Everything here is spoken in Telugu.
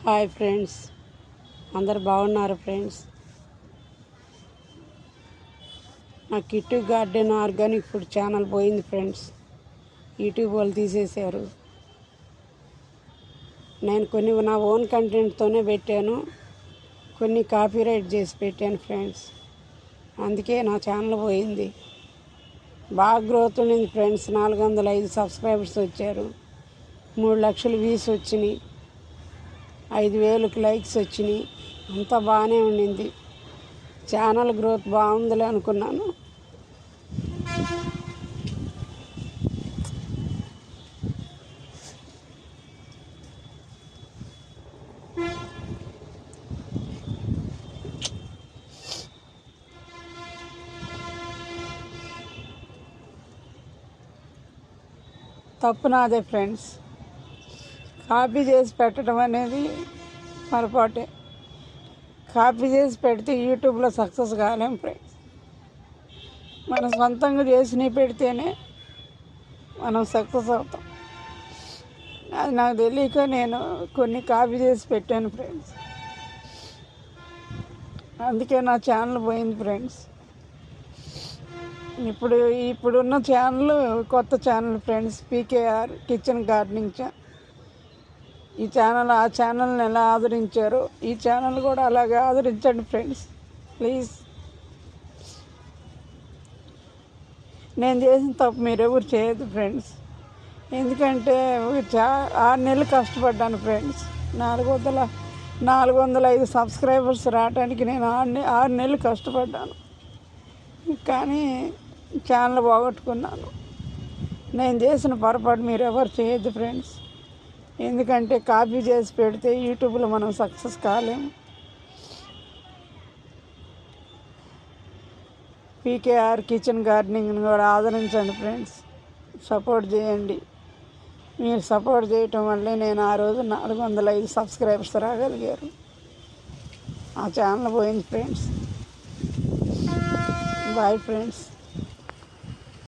హాయ్ ఫ్రెండ్స్, అందరు బాగున్నారు ఫ్రెండ్స్. నా Kittu garden organic food channel పోయింది ఫ్రెండ్స్. యూట్యూబ్ వాళ్ళు తీసేశారు. నేను కొన్ని నా ఓన్ కంటెంట్తోనే పెట్టాను, కొన్ని కాపీరైట్ చేసి పెట్టాను ఫ్రెండ్స్. అందుకే నా ఛానల్ పోయింది. బాగా గ్రోత్ ఉండింది ఫ్రెండ్స్. 405 సబ్స్క్రైబర్స్ వచ్చారు, 3 లక్షల వ్యూస్ వచ్చినాయి, 5,000 లైక్స్ వచ్చినాయి. అంతా బాగానే ఉండింది. ఛానల్ గ్రోత్ బాగుందిలే అనుకున్నాను. తప్పు నాదే ఫ్రెండ్స్. కాపీ చేసి పెట్టడం అనేది పొరపాటే. కాపీ చేసి పెడితే యూట్యూబ్లో సక్సెస్ కాలేం ఫ్రెండ్స్. మనం సొంతంగా చేసి పెడితేనే మనం సక్సెస్ అవుతాం. అది నాకు తెలియక నేను కొన్ని కాపీ చేసి పెట్టాను ఫ్రెండ్స్. అందుకే నా ఛానల్ పోయింది ఫ్రెండ్స్. ఇప్పుడున్న ఛానల్ కొత్త channel friends, PKR kitchen gardening channel. ఈ ఛానల్ ఆ ఛానల్ని ఎలా ఆదరించారో ఈ ఛానల్ కూడా అలాగే ఆదరించండి ఫ్రెండ్స్ ప్లీజ్. నేను చేసిన తప్పు మీరెవరు చేయొద్దు ఫ్రెండ్స్. ఎందుకంటే 6 నెలలు కష్టపడ్డాను ఫ్రెండ్స్. 405 సబ్స్క్రైబర్స్ రావడానికి నేను 6 నెలలు కష్టపడ్డాను. కానీ ఛానల్ పోగొట్టుకున్నాను. నేను చేసిన పొరపాటు మీరు ఎవరు చేయొద్దు ఫ్రెండ్స్. ఎందుకంటే కాపీ చేసి పెడితే యూట్యూబ్లో మనం సక్సెస్ కాలేము. పీకేఆర్ కిచెన్ గార్డెనింగ్ని కూడా ఆదరించండి ఫ్రెండ్స్. సపోర్ట్ చేయండి. మీరు సపోర్ట్ చేయటం వల్లే నేను ఆ రోజు 405 సబ్స్క్రైబర్స్ రాగలిగారు. ఆ ఛానల్ పోయింది ఫ్రెండ్స్. Bye friends.